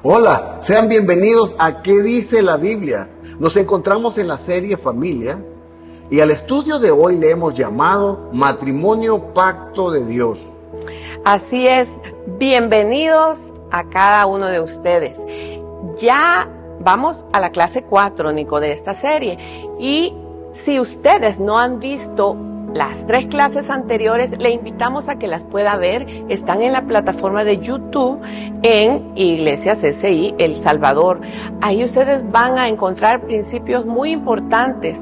Hola, sean bienvenidos a ¿Qué dice la Biblia? Nos encontramos en la serie Familia y al estudio de hoy le hemos llamado Matrimonio Pacto de Dios. Así es, bienvenidos a cada uno de ustedes. Ya vamos a la clase 4, Nico, de esta serie. Y si ustedes no han visto las 3 clases anteriores, le invitamos a que las pueda ver. Están en la plataforma de YouTube en Iglesias SI El Salvador. Ahí ustedes van a encontrar principios muy importantes,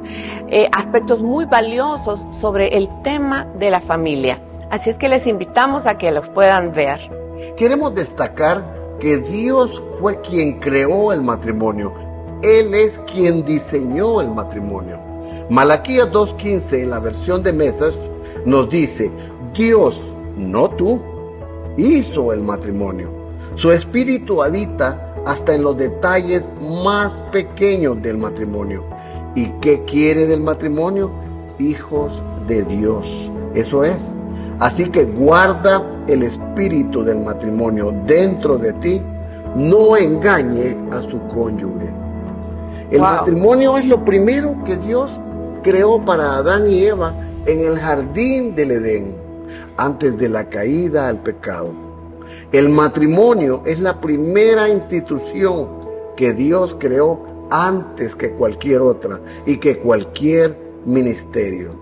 aspectos muy valiosos sobre el tema de la familia. Así es que les invitamos a que los puedan ver. Queremos destacar que Dios fue quien creó el matrimonio. Él es quien diseñó el matrimonio. Malaquías 2:15 en la versión de Message nos dice: Dios, no tú, hizo el matrimonio. Su espíritu habita hasta en los detalles más pequeños del matrimonio. ¿Y qué quiere del matrimonio? Hijos de Dios. Eso es. Así que guarda el espíritu del matrimonio dentro de ti. No engañe a su cónyuge. El matrimonio es lo primero que Dios creó para Adán y Eva en el jardín del Edén, antes de la caída al pecado. El matrimonio es la primera institución que Dios creó antes que cualquier otra y que cualquier ministerio.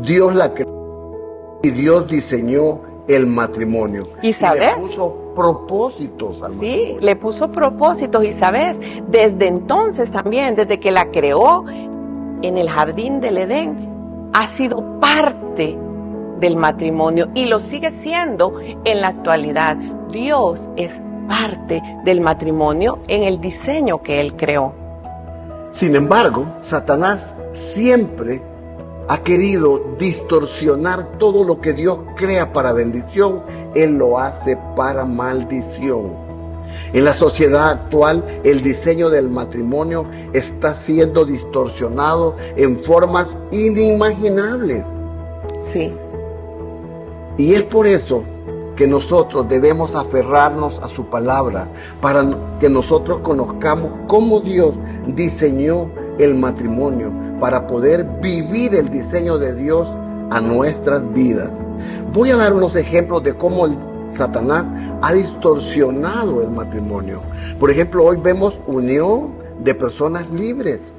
Dios la creó y Dios diseñó el matrimonio. ¿Y sabes? Le puso propósitos al matrimonio. Sí, le puso propósitos. Y sabes, desde entonces también, desde que la creó en el jardín del Edén, ha sido parte del matrimonio y lo sigue siendo en la actualidad. Dios es parte del matrimonio en el diseño que Él creó. Sin embargo, Satanás siempre ha querido distorsionar todo lo que Dios crea para bendición. Él lo hace para maldición. En la sociedad actual, el diseño del matrimonio está siendo distorsionado en formas inimaginables. Sí. Y es por eso que nosotros debemos aferrarnos a su palabra, para que nosotros conozcamos cómo Dios diseñó el matrimonio, para poder vivir el diseño de Dios a nuestras vidas. Voy a dar unos ejemplos de cómo Satanás ha distorsionado el matrimonio. Por ejemplo, hoy vemos unión de personas libres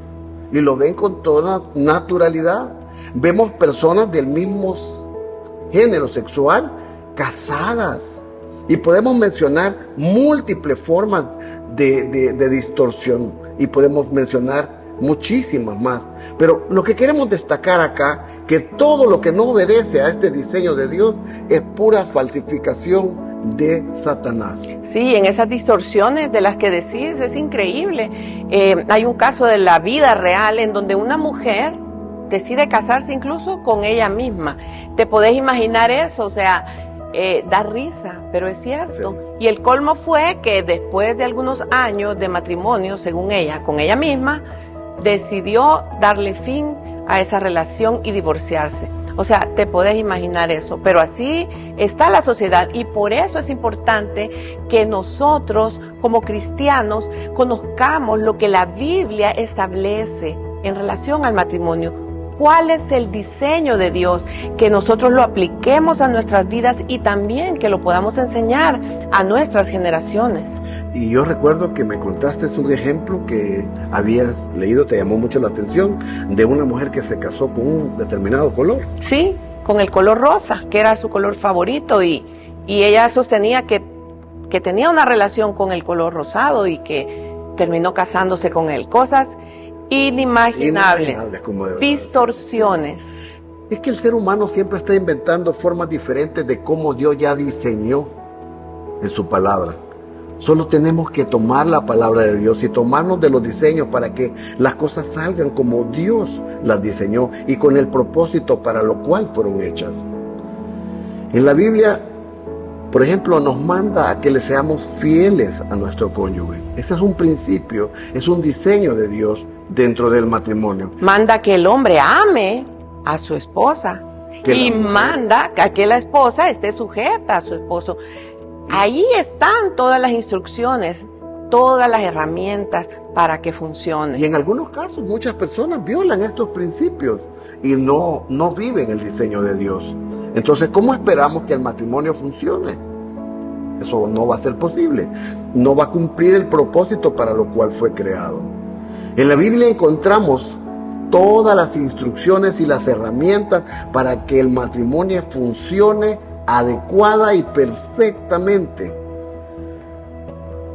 y lo ven con toda naturalidad. Vemos personas del mismo género sexual casadas y podemos mencionar múltiples formas de distorsión y podemos mencionar muchísimas más. Pero lo que queremos destacar acá, que todo lo que no obedece a este diseño de Dios es pura falsificación de Satanás. Sí, en esas distorsiones de las que decís es increíble. Hay un caso de la vida real en donde una mujer decide casarse incluso con ella misma. ¿Te podés imaginar eso? O sea, da risa, pero es cierto. Sí. Y el colmo fue que después de algunos años de matrimonio, según ella, con ella misma, decidió darle fin a esa relación y divorciarse. O sea, te podés imaginar eso, pero así está la sociedad y por eso es importante que nosotros como cristianos conozcamos lo que la Biblia establece en relación al matrimonio. ¿Cuál es el diseño de Dios? Que nosotros lo apliquemos a nuestras vidas y también que lo podamos enseñar a nuestras generaciones. Y yo recuerdo que me contaste un ejemplo que habías leído, te llamó mucho la atención, de una mujer que se casó con un determinado color. Sí, con el color rosa, que era su color favorito, y ella sostenía que tenía una relación con el color rosado y que terminó casándose con él. Cosas inimaginables, distorsiones. Es que el ser humano siempre está inventando formas diferentes de cómo Dios ya diseñó en su palabra. Solo tenemos que tomar la palabra de Dios y tomarnos de los diseños para que las cosas salgan como Dios las diseñó y con el propósito para lo cual fueron hechas. En la Biblia, por ejemplo, nos manda a que le seamos fieles a nuestro cónyuge. Ese es un principio, es un diseño de Dios dentro del matrimonio. Manda que el hombre ame a su esposa y manda a que la esposa esté sujeta a su esposo. Ahí están todas las instrucciones todas las herramientas para que funcione. Y en algunos casos muchas personas violan estos principios y no viven el diseño de Dios. Entonces, ¿cómo esperamos que el matrimonio funcione? Eso no va a ser posible. No va a cumplir el propósito para lo cual fue creado. En la Biblia encontramos todas las instrucciones y las herramientas para que el matrimonio funcione adecuada y perfectamente.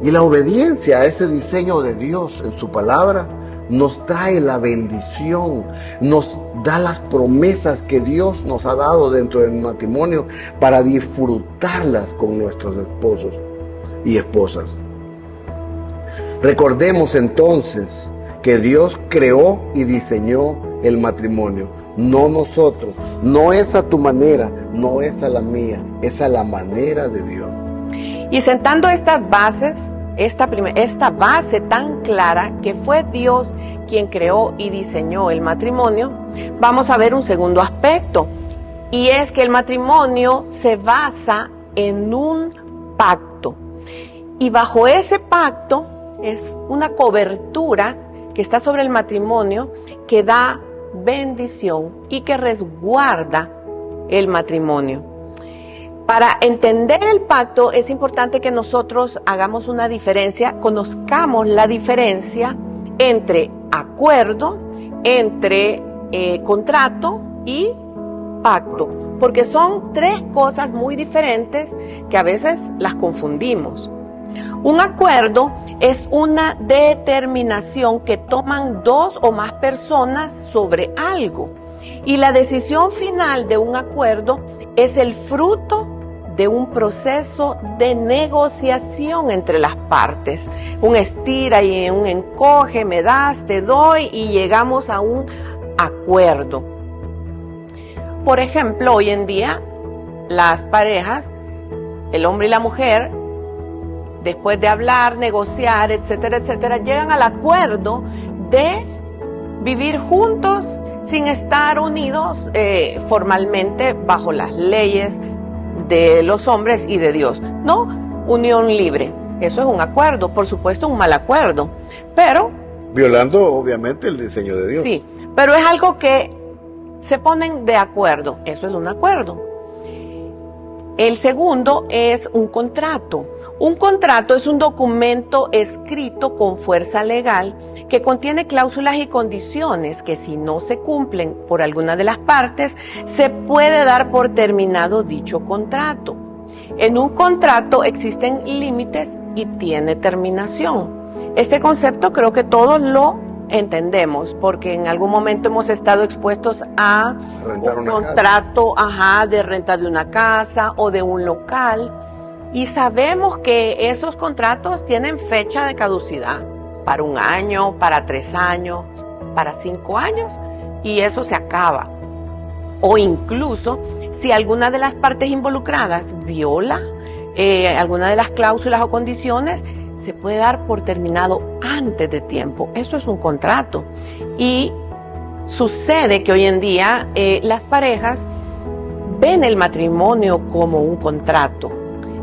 Y la obediencia a ese diseño de Dios en su palabra nos trae la bendición, nos da las promesas que Dios nos ha dado dentro del matrimonio para disfrutarlas con nuestros esposos y esposas. Recordemos entonces que Dios creó y diseñó el matrimonio, no nosotros. No es a tu manera, no es a la mía, es a la manera de Dios. Y sentando estas bases, esta base tan clara que fue Dios quien creó y diseñó el matrimonio, vamos a ver un segundo aspecto, y es que el matrimonio se basa en un pacto, y bajo ese pacto es una cobertura que está sobre el matrimonio, que da bendición y que resguarda el matrimonio. Para entender el pacto es importante que nosotros hagamos una diferencia, conozcamos la diferencia entre acuerdo, entre contrato y pacto, porque son tres cosas muy diferentes que a veces las confundimos. Un acuerdo es una determinación que toman dos o más personas sobre algo, y la decisión final de un acuerdo es el fruto de un proceso de negociación entre las partes. Un estira y un encoge, me das, te doy, y llegamos a un acuerdo. Por ejemplo, hoy en día las parejas, el hombre y la mujer, después de hablar, negociar, etcétera, etcétera, llegan al acuerdo de vivir juntos sin estar unidos formalmente bajo las leyes de los hombres y de Dios. No, unión libre. Eso es un acuerdo, por supuesto un mal acuerdo, pero... violando obviamente el diseño de Dios. Sí, pero es algo que se ponen de acuerdo, eso es un acuerdo. El segundo es un contrato. Un contrato es un documento escrito con fuerza legal que contiene cláusulas y condiciones que, si no se cumplen por alguna de las partes, se puede dar por terminado dicho contrato. En un contrato existen límites y tiene terminación. Este concepto creo que todos lo entendemos, porque en algún momento hemos estado expuestos a un contrato de renta de una casa o de un local, y sabemos que esos contratos tienen fecha de caducidad para 1 año, para 3 años, para 5 años, y eso se acaba. O incluso si alguna de las partes involucradas viola alguna de las cláusulas o condiciones, se puede dar por terminado antes de tiempo. Eso es un contrato. Y sucede que hoy en día las parejas ven el matrimonio como un contrato.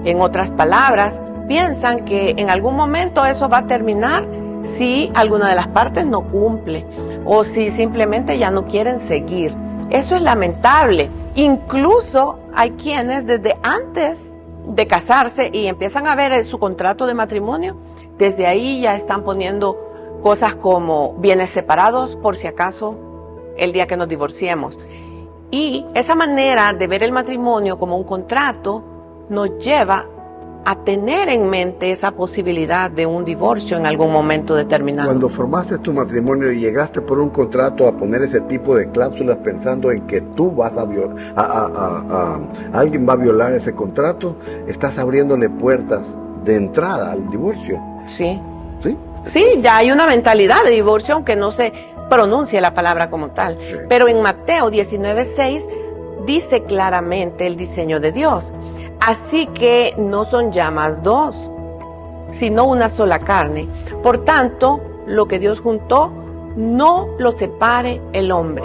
En otras palabras, piensan que en algún momento eso va a terminar si alguna de las partes no cumple o si simplemente ya no quieren seguir. Eso es lamentable. Incluso hay quienes desde antes de casarse y empiezan a ver su contrato de matrimonio, desde ahí ya están poniendo cosas como bienes separados por si acaso el día que nos divorciemos. Y esa manera de ver el matrimonio como un contrato nos lleva a tener en mente esa posibilidad de un divorcio en algún momento determinado. Cuando formaste tu matrimonio y llegaste por un contrato a poner ese tipo de cláusulas pensando en que tú vas a violar, alguien va a violar ese contrato, estás abriéndole puertas de entrada al divorcio. Sí. ¿Sí? Sí, ya hay una mentalidad de divorcio, aunque no se pronuncie la palabra como tal. Sí. Pero en Mateo 19:6 dice claramente el diseño de Dios. Así que no son ya más dos, sino una sola carne. Por tanto, lo que Dios juntó, no lo separe el hombre.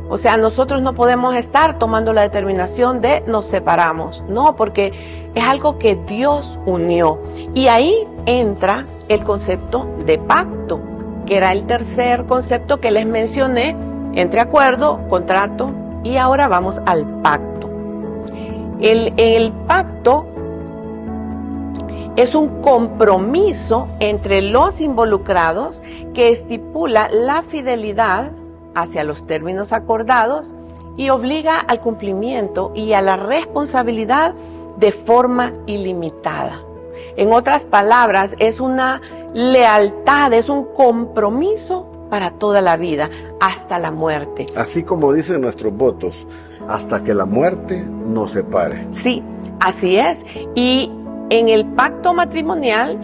O sea, nosotros no podemos estar tomando la determinación de nos separamos. No, porque es algo que Dios unió. Y ahí entra el concepto de pacto, que era el tercer concepto que les mencioné, entre acuerdo, contrato, y ahora vamos al pacto. El pacto es un compromiso entre los involucrados que estipula la fidelidad hacia los términos acordados y obliga al cumplimiento y a la responsabilidad de forma ilimitada. En otras palabras, es una lealtad, es un compromiso para toda la vida, hasta la muerte. Así como dicen nuestros votos, hasta que la muerte nos separe. Sí, así es. Y en el pacto matrimonial,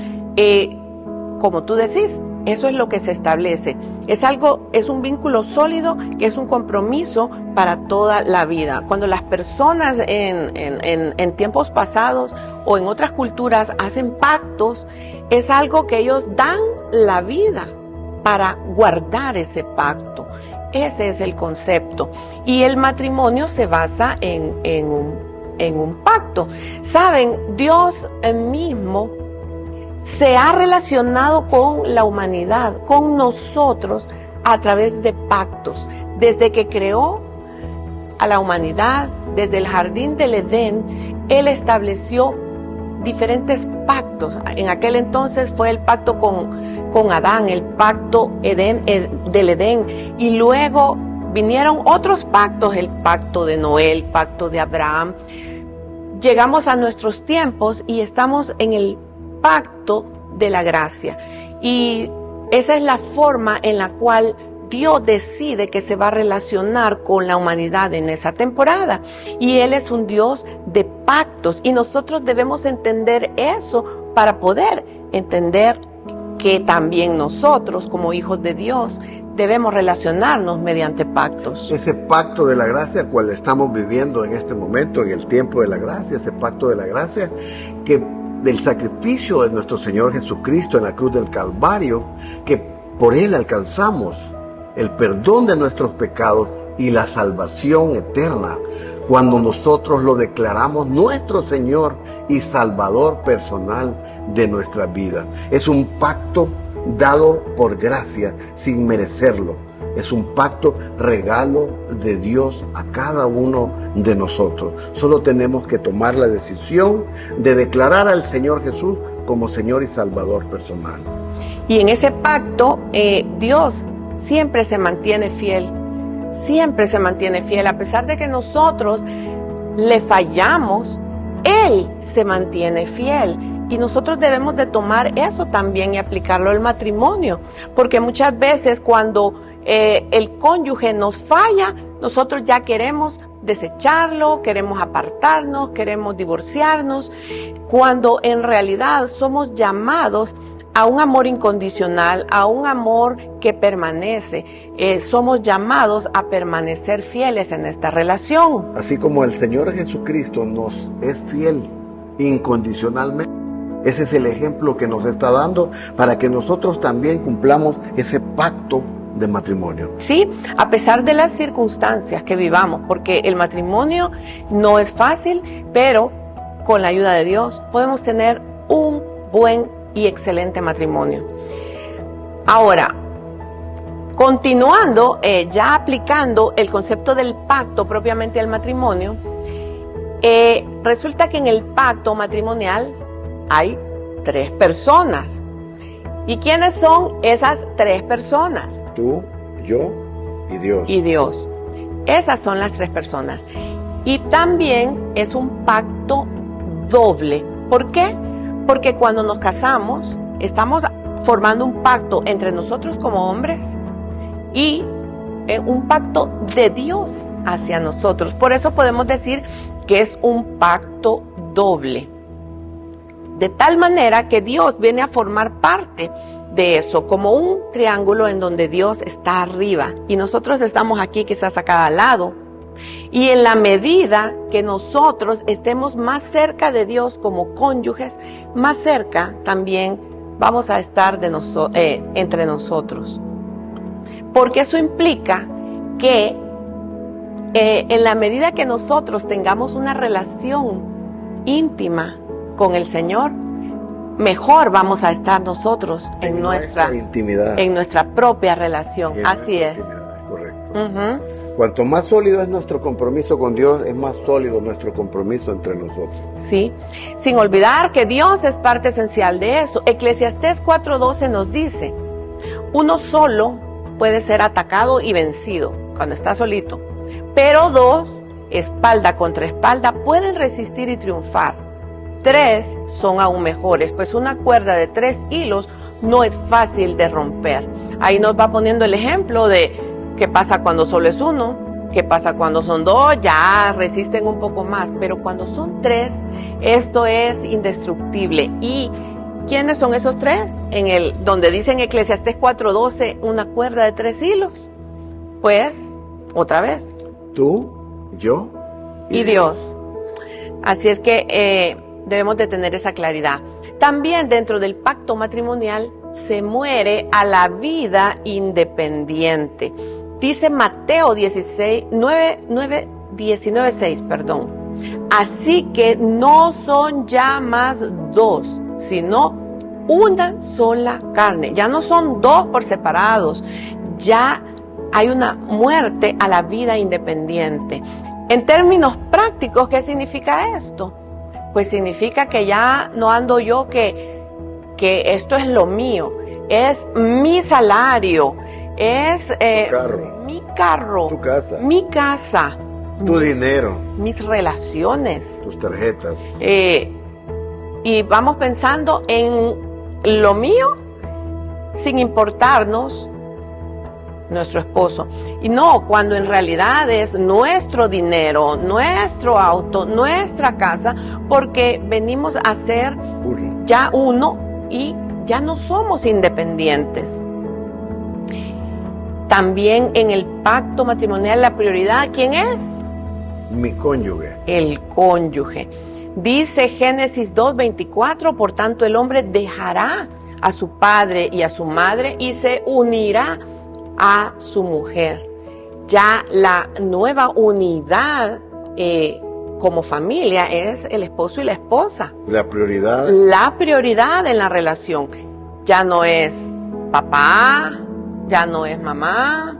como tú decís, eso es lo que se establece. Es un vínculo sólido, que es un compromiso para toda la vida. Cuando las personas en tiempos pasados o en otras culturas hacen pactos, es algo que ellos dan la vida para guardar ese pacto. Ese es el concepto. Y el matrimonio se basa en un pacto. Saben, Dios mismo se ha relacionado con la humanidad, con nosotros, a través de pactos. Desde que creó a la humanidad, desde el jardín del Edén, Él estableció diferentes pactos. En aquel entonces fue el pacto con Adán, el pacto del Edén. Y luego vinieron otros pactos, el pacto de Noé, el pacto de Abraham. Llegamos a nuestros tiempos y estamos en el pacto de la gracia, y esa es la forma en la cual Dios decide que se va a relacionar con la humanidad en esa temporada, y Él es un Dios de pactos, y nosotros debemos entender eso para poder entender que también nosotros, como hijos de Dios, debemos relacionarnos mediante pactos. Ese pacto de la gracia, cual estamos viviendo en este momento, en el tiempo de la gracia, ese pacto de la gracia, que del sacrificio de nuestro Señor Jesucristo en la cruz del Calvario, que por Él alcanzamos el perdón de nuestros pecados y la salvación eterna, cuando nosotros lo declaramos nuestro Señor y Salvador personal de nuestra vida. Es un pacto dado por gracia, sin merecerlo. Es un pacto regalo de Dios a cada uno de nosotros. Solo tenemos que tomar la decisión de declarar al Señor Jesús como Señor y Salvador personal. Y en ese pacto, Dios siempre se mantiene fiel. Siempre se mantiene fiel. A pesar de que nosotros le fallamos, Él se mantiene fiel. Y nosotros debemos de tomar eso también y aplicarlo al matrimonio. Porque muchas veces cuando el cónyuge nos falla, nosotros ya queremos desecharlo, queremos apartarnos, queremos divorciarnos, cuando en realidad somos llamados a un amor incondicional, a un amor que permanece. Somos llamados a permanecer fieles en esta relación. Así como el Señor Jesucristo nos es fiel incondicionalmente, ese es el ejemplo que nos está dando para que nosotros también cumplamos ese pacto de matrimonio. Sí, a pesar de las circunstancias que vivamos, porque el matrimonio no es fácil, pero con la ayuda de Dios podemos tener un buen y excelente matrimonio. Ahora, continuando, ya aplicando el concepto del pacto propiamente al matrimonio, resulta que en el pacto matrimonial hay 3 personas. ¿Y quiénes son esas 3 personas? Tú, yo y Dios. Y Dios. Esas son las 3 personas. Y también es un pacto doble. ¿Por qué? Porque cuando nos casamos, estamos formando un pacto entre nosotros como hombres y un pacto de Dios hacia nosotros. Por eso podemos decir que es un pacto doble. De tal manera que Dios viene a formar parte de eso, como un triángulo en donde Dios está arriba y nosotros estamos aquí quizás a cada lado. Y en la medida que nosotros estemos más cerca de Dios como cónyuges, más cerca también vamos a estar entre nosotros. Porque eso implica que en la medida que nosotros tengamos una relación íntima con el Señor, mejor vamos a estar nosotros en nuestra intimidad. En nuestra propia relación. Así es. Correcto. Cuanto más sólido es nuestro compromiso con Dios, es más sólido nuestro compromiso entre nosotros. Sí, sin olvidar que Dios es parte esencial de eso. Eclesiastés 4:12 nos dice, uno solo puede ser atacado y vencido cuando está solito, pero dos, espalda contra espalda, pueden resistir y triunfar. Tres son aún mejores, pues una cuerda de 3 hilos no es fácil de romper. Ahí nos va poniendo el ejemplo de qué pasa cuando solo es uno, qué pasa cuando son 2, ya resisten un poco más, pero cuando son 3, esto es indestructible. ¿Y quiénes son esos 3? Donde dice en Eclesiastés 4:12, una cuerda de 3 hilos. Pues, otra vez. Tú, yo y Dios. Así es que debemos de tener esa claridad. También dentro del pacto matrimonial se muere a la vida independiente. Dice Mateo 19:6, así que no son ya más 2, sino una sola carne. Ya no son 2 por separados, ya hay una muerte a la vida independiente. En términos prácticos, ¿qué significa esto? Pues significa que ya no ando yo que esto es lo mío, es mi salario, es mi carro, tu casa, mi casa, tu dinero, mis relaciones, tus tarjetas. Y vamos pensando en lo mío sin importarnos nuestro esposo. Y no, cuando en realidad es nuestro dinero, nuestro auto, nuestra casa, porque venimos a ser ya uno y ya no somos independientes. También en el pacto matrimonial la prioridad, ¿quién es? Mi cónyuge. El cónyuge. Dice Génesis 2:24, por tanto el hombre dejará a su padre y a su madre y se unirá a su mujer. Ya la nueva unidad como familia es el esposo y la esposa. La prioridad. La prioridad en la relación. Ya no es papá, ya no es mamá,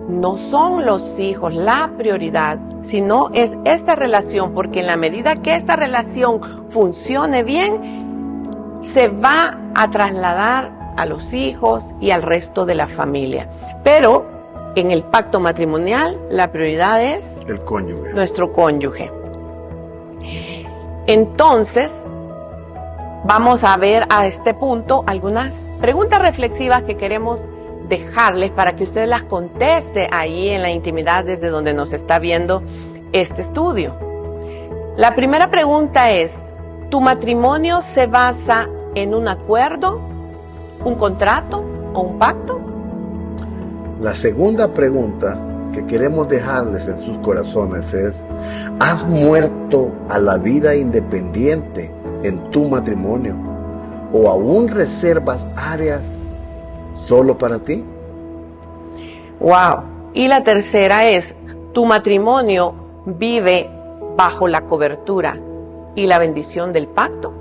no son los hijos la prioridad, sino es esta relación, porque en la medida que esta relación funcione bien, se va a trasladar a los hijos y al resto de la familia. Pero en el pacto matrimonial la prioridad es el cónyuge, nuestro cónyuge. Entonces, vamos a ver a este punto algunas preguntas reflexivas que queremos dejarles para que usted las conteste ahí en la intimidad desde donde nos está viendo este estudio. La primera pregunta es, ¿tu matrimonio se basa en un acuerdo, un contrato o un pacto? La segunda pregunta que queremos dejarles en sus corazones es, ¿has muerto a la vida independiente en tu matrimonio? ¿O aún reservas áreas solo para ti? Wow. Y la tercera es, ¿tu matrimonio vive bajo la cobertura y la bendición del pacto?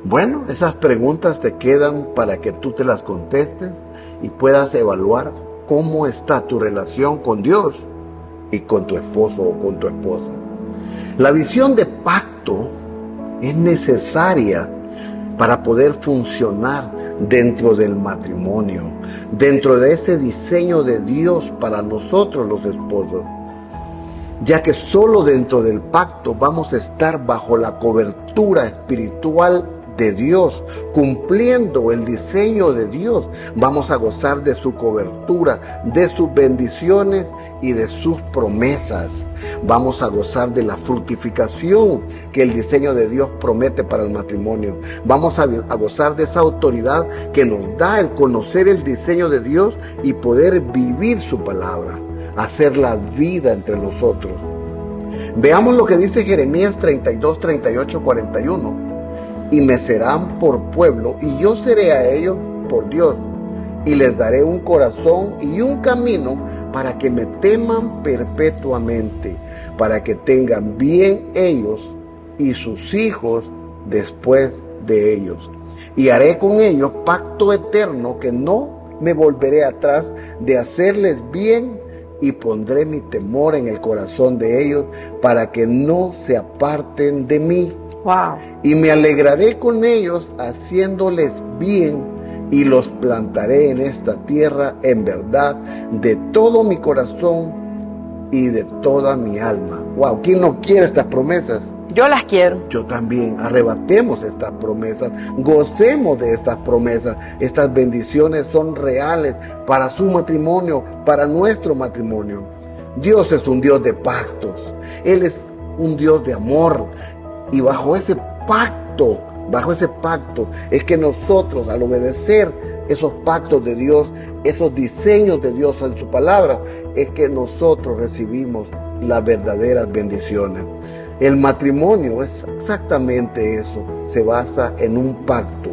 Bueno, esas preguntas te quedan para que tú te las contestes y puedas evaluar cómo está tu relación con Dios y con tu esposo o con tu esposa. La visión de pacto es necesaria para poder funcionar dentro del matrimonio, dentro de ese diseño de Dios para nosotros los esposos, ya que solo dentro del pacto vamos a estar bajo la cobertura espiritual de Dios, cumpliendo el diseño de Dios. Vamos a gozar de su cobertura, de sus bendiciones y de sus promesas. Vamos a gozar de la fructificación que el diseño de Dios promete para el matrimonio. Vamos a gozar de esa autoridad que nos da el conocer el diseño de Dios y poder vivir su palabra, hacer la vida entre nosotros. Veamos lo que dice Jeremías 32, 38, 41. Y me serán por pueblo, y yo seré a ellos por Dios, y les daré un corazón y un camino para que me teman perpetuamente, para que tengan bien ellos y sus hijos después de ellos. Y haré con ellos pacto eterno, que no me volveré atrás de hacerles bien, y pondré mi temor en el corazón de ellos para que no se aparten de mí. Wow. Y me alegraré con ellos haciéndoles bien, y los plantaré en esta tierra en verdad de todo mi corazón y de toda mi alma. Wow, ¿quién no quiere estas promesas? Yo las quiero. Yo también. Arrebatemos estas promesas, gocemos de estas promesas. Estas bendiciones son reales para su matrimonio, para nuestro matrimonio. Dios es un Dios de pactos. Él es un Dios de amor. Y bajo ese pacto es que nosotros, al obedecer esos pactos de Dios, esos diseños de Dios en su palabra, es que nosotros recibimos las verdaderas bendiciones. El matrimonio es exactamente eso, se basa en un pacto,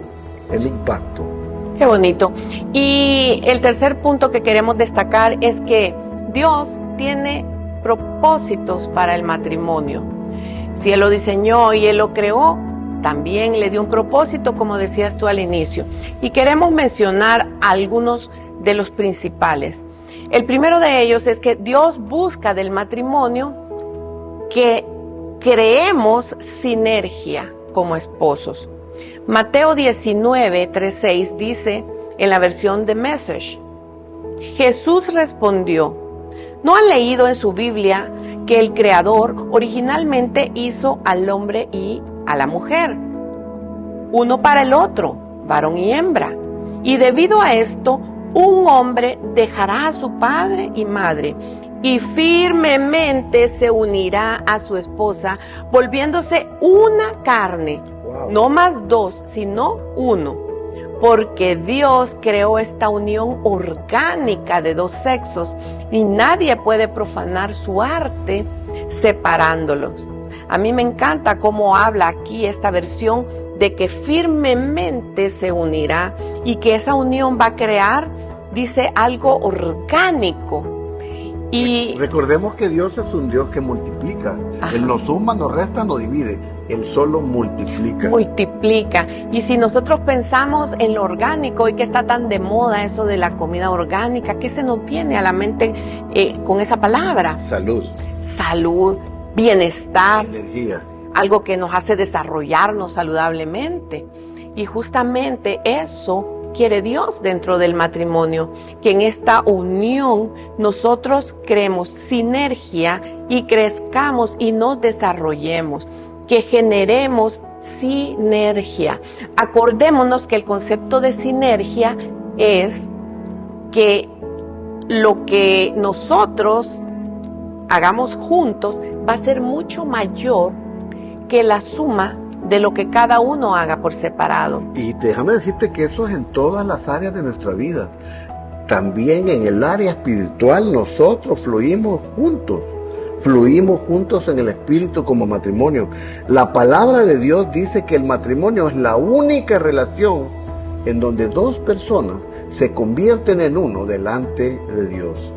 Qué bonito. Y el tercer punto que queremos destacar es que Dios tiene propósitos para el matrimonio. Si Él lo diseñó y Él lo creó, también le dio un propósito, como decías tú al inicio. Y queremos mencionar algunos de los principales. El primero de ellos es que Dios busca del matrimonio que creemos sinergia como esposos. Mateo 19, 3-6 dice en la versión de Message: Jesús respondió: ¿no han leído en su Biblia que el Creador originalmente hizo al hombre y a la mujer, uno para el otro, varón y hembra? Y debido a esto, un hombre dejará a su padre y madre y firmemente se unirá a su esposa, volviéndose una carne. Wow. No más dos, sino uno. Porque Dios creó esta unión orgánica de dos sexos y nadie puede profanar su arte separándolos. A mí me encanta cómo habla aquí esta versión de que firmemente se unirá y que esa unión va a crear, dice, algo orgánico. Y recordemos que Dios es un Dios que multiplica. Ajá. Él no suma, no resta, no divide. Él solo multiplica. Multiplica. Y si nosotros pensamos en lo orgánico, y que está tan de moda eso de la comida orgánica, ¿qué se nos viene a la mente con esa palabra? Salud. Salud, bienestar, Energía. algo que nos hace desarrollarnos saludablemente. Y justamente eso quiere Dios dentro del matrimonio, que en esta unión nosotros creemos sinergia y crezcamos y nos desarrollemos, que generemos sinergia. Acordémonos que el concepto de sinergia es que lo que nosotros hagamos juntos va a ser mucho mayor que la suma de lo que cada uno haga por separado. Y déjame decirte que eso es en todas las áreas de nuestra vida. También en el área espiritual nosotros fluimos juntos en el espíritu como matrimonio. La palabra de Dios dice que el matrimonio es la única relación en donde dos personas se convierten en uno delante de Dios.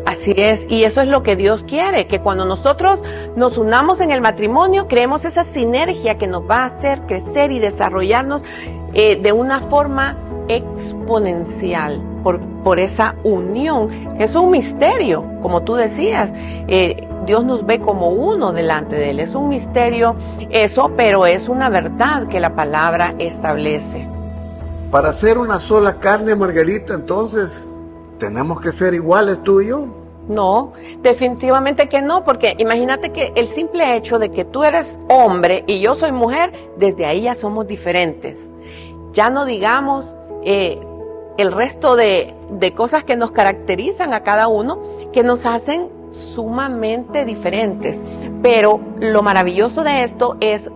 Así es, y eso es lo que Dios quiere, que cuando nosotros nos unamos en el matrimonio, creemos esa sinergia que nos va a hacer crecer y desarrollarnos de una forma exponencial por esa unión. Es un misterio, como tú decías, Dios nos ve como uno delante de Él. Es un misterio eso, pero es una verdad que la palabra establece. Para ser una sola carne, Margarita, entonces ¿tenemos que ser iguales tú y yo? No, definitivamente que no, porque imagínate que el simple hecho de que tú eres hombre y yo soy mujer, desde ahí ya somos diferentes. Ya no digamos el resto de cosas que nos caracterizan a cada uno, que nos hacen sumamente diferentes. Pero lo maravilloso de esto es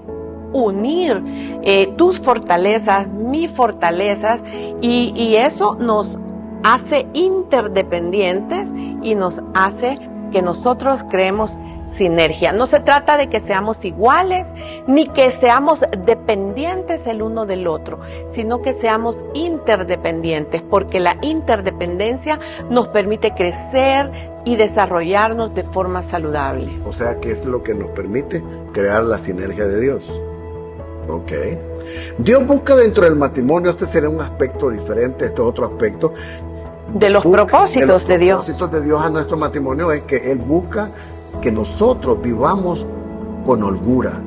unir tus fortalezas, mis fortalezas, y eso nos hace interdependientes y nos hace que nosotros creemos sinergia. No se trata de que seamos iguales ni que seamos dependientes el uno del otro, sino que seamos interdependientes, porque la interdependencia nos permite crecer y desarrollarnos de forma saludable. O sea que es lo que nos permite crear la sinergia de Dios. Ok. Dios busca dentro del matrimonio, este sería un aspecto diferente, este otro aspecto. De los propósitos de Dios. Los propósitos de Dios a nuestro matrimonio es que Él busca que nosotros vivamos con holgura.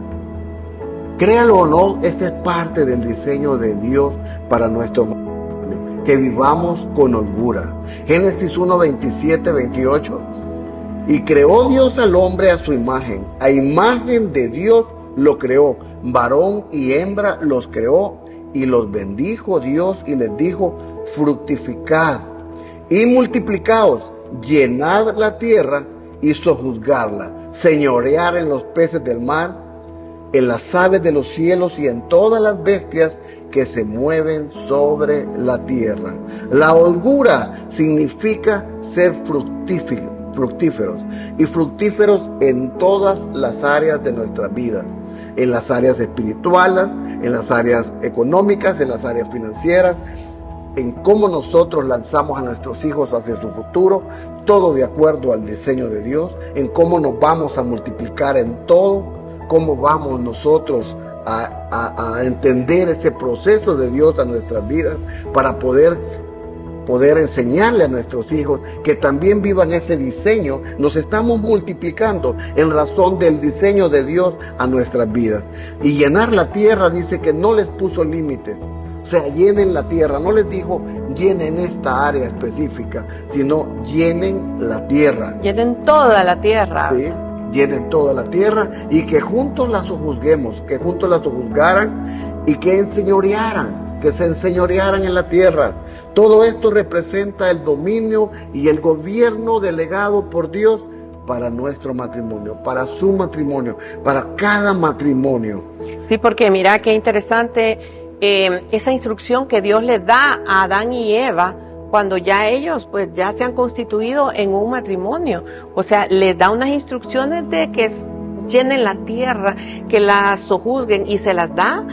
Créalo o no, esta es parte del diseño de Dios para nuestro matrimonio, que vivamos con holgura. Génesis 1, 27, 28. Y creó Dios al hombre a su imagen, a imagen de Dios lo creó, varón y hembra los creó, y los bendijo Dios y les dijo: fructificad y multiplicaos, llenad la tierra y sojuzgarla, señorear en los peces del mar, en las aves de los cielos y en todas las bestias que se mueven sobre la tierra. La holgura significa ser fructíferos y fructíferos en todas las áreas de nuestra vida, en las áreas espirituales, en las áreas económicas, en las áreas financieras, en cómo nosotros lanzamos a nuestros hijos hacia su futuro, todo de acuerdo al diseño de Dios, en cómo nos vamos a multiplicar en todo, cómo vamos nosotros a entender ese proceso de Dios a nuestras vidas para poder enseñarle a nuestros hijos que también vivan ese diseño. Nos estamos multiplicando en razón del diseño de Dios a nuestras vidas. Y llenar la tierra, dice que no les puso límites. O sea, llenen la tierra. No les dijo llenen esta área específica, sino llenen la tierra. Llenen toda la tierra. Sí, llenen toda la tierra y que juntos la sojuzguemos, que juntos la sojuzgaran y que enseñorearan, que se enseñorearan en la tierra. Todo esto representa el dominio y el gobierno delegado por Dios para nuestro matrimonio, para su matrimonio, para cada matrimonio. Sí, porque mira qué interesante esa instrucción que Dios le da a Adán y Eva cuando ya ellos pues ya se han constituido en un matrimonio. O sea, les da unas instrucciones de que llenen la tierra, que la sojuzguen, y se las da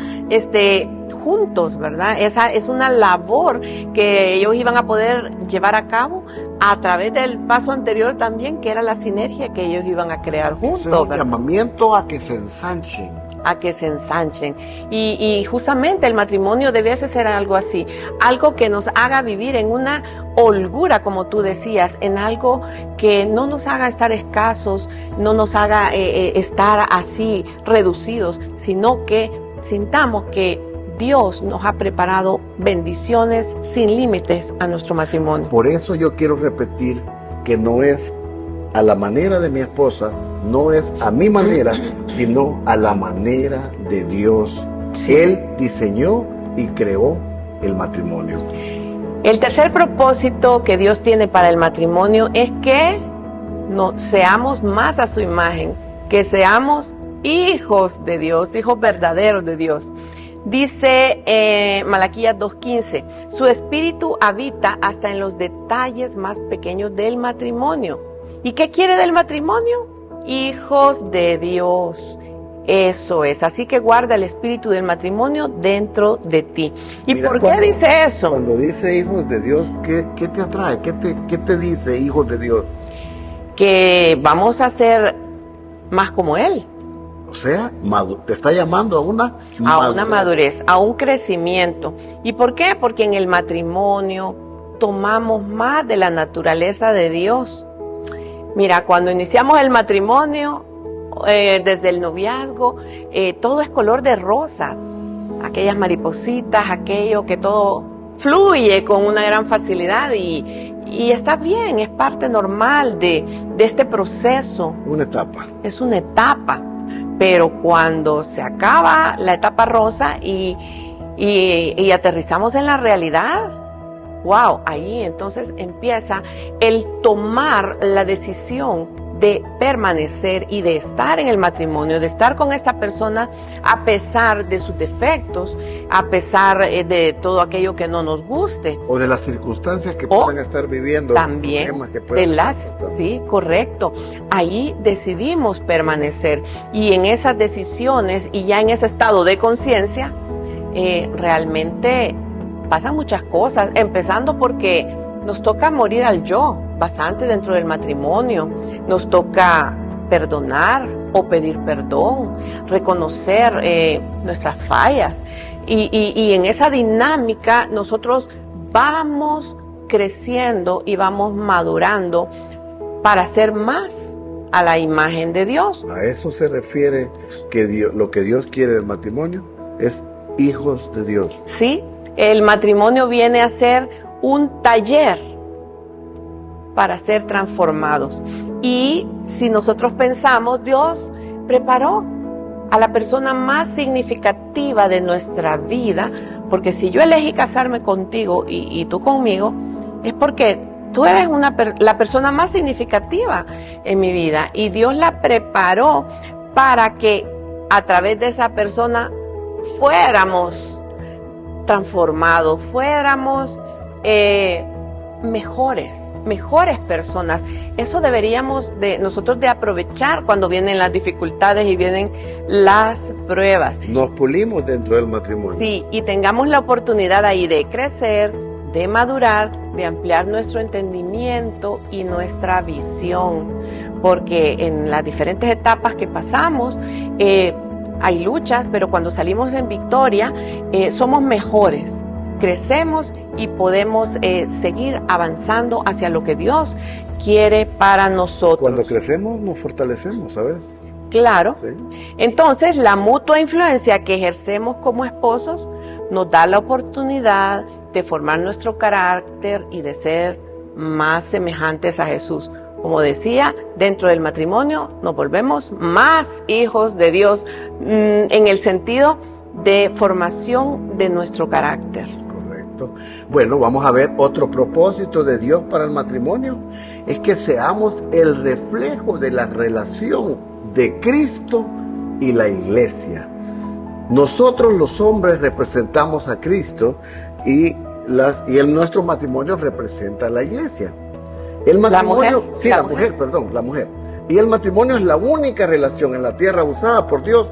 juntos, ¿verdad? Esa es una labor que ellos iban a poder llevar a cabo a través del paso anterior también, que era la sinergia que ellos iban a crear juntos. Es un llamamiento a que se ensanchen. A que se ensanchen. Y justamente el matrimonio debiese ser algo así, algo que nos haga vivir en una holgura, como tú decías, en algo que no nos haga estar escasos, no nos haga estar así reducidos, sino que sintamos que Dios nos ha preparado bendiciones sin límites a nuestro matrimonio. Por eso yo quiero repetir que no es a la manera de mi esposa, no es a mi manera, sino a la manera de Dios. Sí. Él diseñó y creó el matrimonio. El tercer propósito que Dios tiene para el matrimonio es que seamos más a su imagen, que seamos hijos de Dios, hijos verdaderos de Dios. Dice Malaquías 2:15, su espíritu habita hasta en los detalles más pequeños del matrimonio. ¿Y qué quiere del matrimonio? Hijos de Dios. Eso es. Así que guarda el espíritu del matrimonio dentro de ti. ¿Y mira, por qué dice eso? Cuando dice hijos de Dios, ¿qué te atrae? ¿Qué te dice hijos de Dios? Que vamos a ser más como Él. O sea, te está llamando a una madurez, a un crecimiento. ¿Y por qué? Porque en el matrimonio tomamos más de la naturaleza de Dios. Mira, cuando iniciamos el matrimonio, desde el noviazgo, todo es color de rosa. Aquellas maripositas, aquello que todo fluye con una gran facilidad y está bien, es parte normal de este proceso. Una etapa. Es una etapa. Pero cuando se acaba la etapa rosa y aterrizamos en la realidad, wow, ahí entonces empieza el tomar la decisión de permanecer y de estar en el matrimonio, de estar con esta persona a pesar de sus defectos, a pesar de todo aquello que no nos guste. O de las circunstancias que puedan estar viviendo. También, sí, correcto. Ahí decidimos permanecer y en esas decisiones y ya en ese estado de conciencia, realmente pasan muchas cosas, empezando porque nos toca morir al yo bastante dentro del matrimonio, nos toca perdonar o pedir perdón, reconocer nuestras fallas. Y en esa dinámica nosotros vamos creciendo y vamos madurando para ser más a la imagen de Dios. A eso se refiere que lo que Dios quiere del matrimonio es hijos de Dios. Sí, el matrimonio viene a ser un taller para ser transformados. Y si nosotros pensamos, Dios preparó a la persona más significativa de nuestra vida, porque si yo elegí casarme contigo y tú conmigo, es porque tú eres la persona más significativa en mi vida, y Dios la preparó para que a través de esa persona fuéramos transformados, fuéramos mejores personas. Eso deberíamos nosotros de aprovechar cuando vienen las dificultades y vienen las pruebas. Nos pulimos dentro del matrimonio. Sí, y tengamos la oportunidad ahí de crecer, de madurar, de ampliar nuestro entendimiento y nuestra visión, porque en las diferentes etapas que pasamos hay luchas, pero cuando salimos en victoria somos mejores, crecemos y podemos seguir avanzando hacia lo que Dios quiere para nosotros. Cuando crecemos nos fortalecemos, ¿sabes? Claro. Sí. Entonces, la mutua influencia que ejercemos como esposos nos da la oportunidad de formar nuestro carácter y de ser más semejantes a Jesús. Como decía, dentro del matrimonio nos volvemos más hijos de Dios en el sentido de formación de nuestro carácter. Correcto. Bueno, vamos a ver otro propósito de Dios para el matrimonio. Es que seamos el reflejo de la relación de Cristo y la iglesia. Nosotros los hombres representamos a Cristo y nuestro matrimonio representa a la iglesia. El matrimonio, la mujer. Y el matrimonio es la única relación en la tierra usada por Dios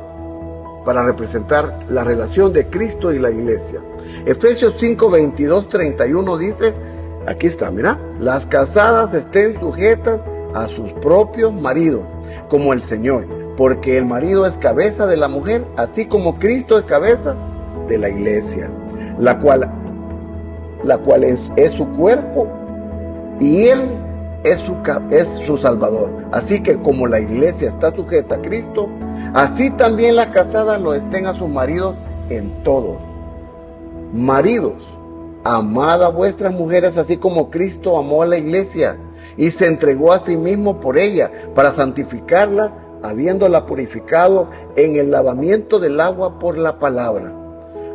para representar la relación de Cristo y la iglesia. Efesios 5, 22, 31 dice, aquí está, mira, las casadas estén sujetas a sus propios maridos, como el Señor, porque el marido es cabeza de la mujer, así como Cristo es cabeza de la iglesia, la cual es su cuerpo, y Él es su Salvador. Así que como la iglesia está sujeta a Cristo, así también las casadas lo estén a sus maridos en todo. Maridos, amad a vuestras mujeres así como Cristo amó a la iglesia y se entregó a sí mismo por ella, para santificarla, habiéndola purificado en el lavamiento del agua por la palabra,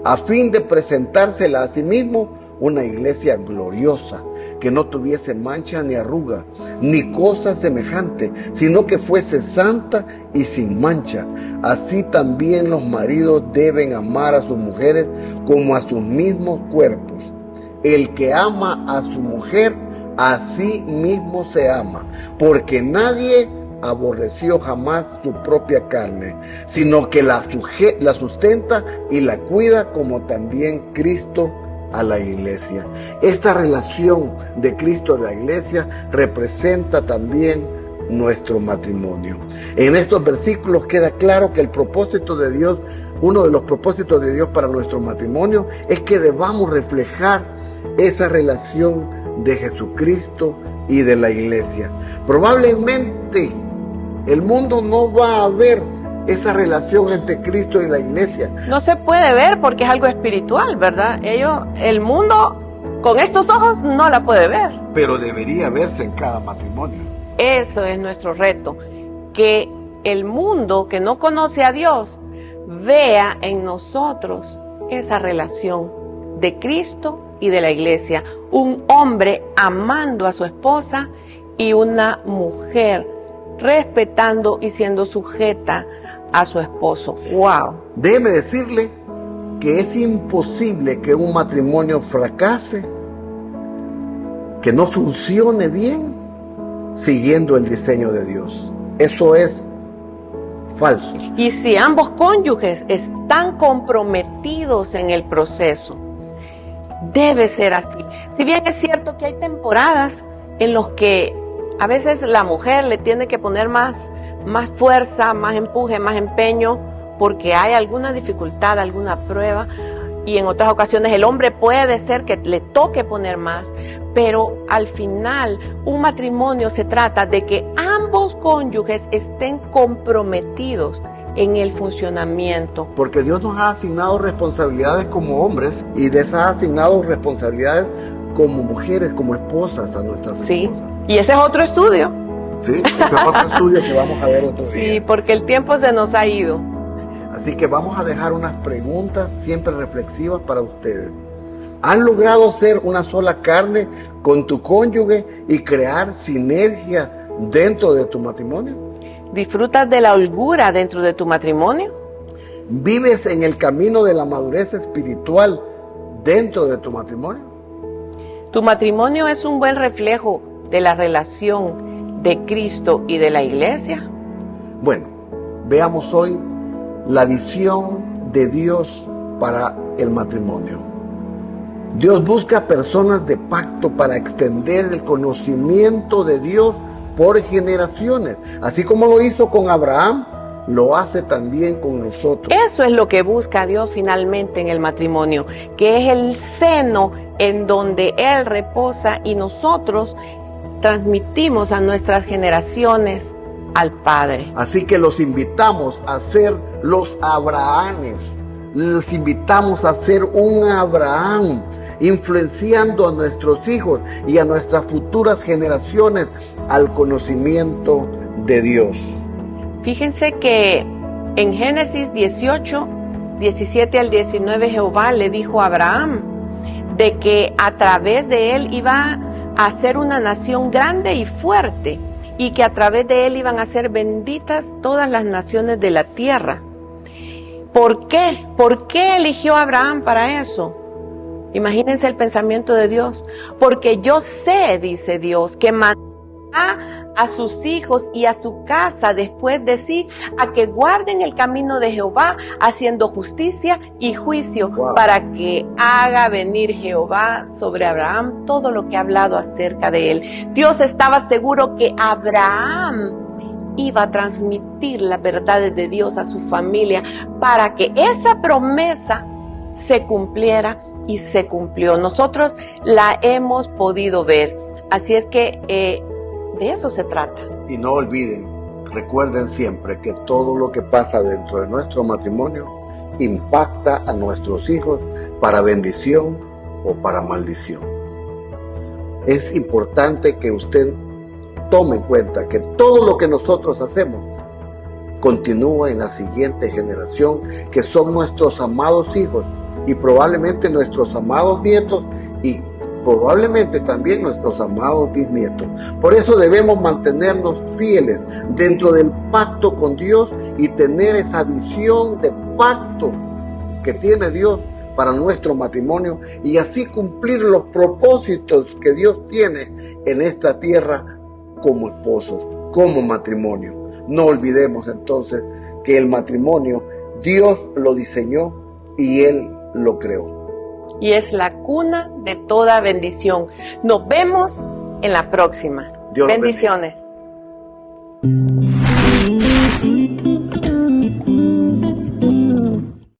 a fin de presentársela a sí mismo una iglesia gloriosa, que no tuviese mancha ni arruga, ni cosa semejante, sino que fuese santa y sin mancha. Así también los maridos deben amar a sus mujeres como a sus mismos cuerpos. El que ama a su mujer, a sí mismo se ama, porque nadie aborreció jamás su propia carne, sino que la sustenta y la cuida, como también Cristo a la iglesia. Esta relación de Cristo a la iglesia representa también nuestro matrimonio. En estos versículos queda claro que el propósito de Dios, uno de los propósitos de Dios para nuestro matrimonio, es que debamos reflejar esa relación de Jesucristo y de la iglesia. Probablemente el mundo no va a ver esa relación entre Cristo y la iglesia. No se puede ver porque es algo espiritual, ¿verdad? El mundo con estos ojos no la puede ver. Pero debería verse en cada matrimonio. Eso es nuestro reto, que el mundo que no conoce a Dios vea en nosotros esa relación de Cristo y de la iglesia. Un hombre amando a su esposa y una mujer respetando y siendo sujeta a su esposo. ¡Wow! Déjeme decirle que es imposible que un matrimonio fracase, que no funcione bien, siguiendo el diseño de Dios. Eso es falso. Y si ambos cónyuges están comprometidos en el proceso, debe ser así. Si bien es cierto que hay temporadas en los que A veces la mujer le tiene que poner más fuerza, más empuje, más empeño, porque hay alguna dificultad, alguna prueba, y en otras ocasiones el hombre puede ser que le toque poner más, pero al final un matrimonio se trata de que ambos cónyuges estén comprometidos en el funcionamiento. Porque Dios nos ha asignado responsabilidades como hombres y les ha asignado responsabilidades como mujeres, como esposas a nuestras esposas. Y ese es otro estudio. Sí, ese es otro estudio que vamos a ver otro día. Sí, porque el tiempo se nos ha ido. Así que vamos a dejar unas preguntas siempre reflexivas para ustedes. ¿Han logrado ser una sola carne con tu cónyuge y crear sinergia dentro de tu matrimonio? ¿Disfrutas de la holgura dentro de tu matrimonio? ¿Vives en el camino de la madurez espiritual dentro de tu matrimonio? ¿Tu matrimonio es un buen reflejo de la relación de Cristo y de la iglesia? Bueno, veamos hoy la visión de Dios para el matrimonio. Dios busca personas de pacto para extender el conocimiento de Dios por generaciones. Así como lo hizo con Abraham, lo hace también con nosotros. Eso es lo que busca Dios finalmente en el matrimonio, que es el seno en donde Él reposa y nosotros transmitimos a nuestras generaciones al Padre. Así que los invitamos a ser los Abrahames. Les invitamos a ser un Abraham, influenciando a nuestros hijos y a nuestras futuras generaciones al conocimiento de Dios. Fíjense que en Génesis 18, 17 al 19, Jehová le dijo a Abraham de que a través de él iba a ser una nación grande y fuerte, y que a través de él iban a ser benditas todas las naciones de la tierra. ¿Por qué? ¿Por qué eligió a Abraham para eso? Imagínense el pensamiento de Dios. Porque yo sé, dice Dios, que mandará a sus hijos y a su casa después de sí a que guarden el camino de Jehová, haciendo justicia y juicio, para que haga venir Jehová sobre Abraham todo lo que ha hablado acerca de él. Dios estaba seguro que Abraham iba a transmitir las verdades de Dios a su familia para que esa promesa se cumpliera, y se cumplió. Nosotros la hemos podido ver. Así es que de eso se trata. Y no olviden, recuerden siempre que todo lo que pasa dentro de nuestro matrimonio impacta a nuestros hijos para bendición o para maldición. Es importante que usted tome en cuenta que todo lo que nosotros hacemos continúa en la siguiente generación, que son nuestros amados hijos y probablemente nuestros amados nietos y probablemente también nuestros amados bisnietos. Por eso debemos mantenernos fieles dentro del pacto con Dios y tener esa visión de pacto que tiene Dios para nuestro matrimonio, y así cumplir los propósitos que Dios tiene en esta tierra como esposos, como matrimonio. No olvidemos entonces que el matrimonio Dios lo diseñó y Él lo creó. Y es la cuna de toda bendición. Nos vemos en la próxima. Dios bendiciones. bendiga.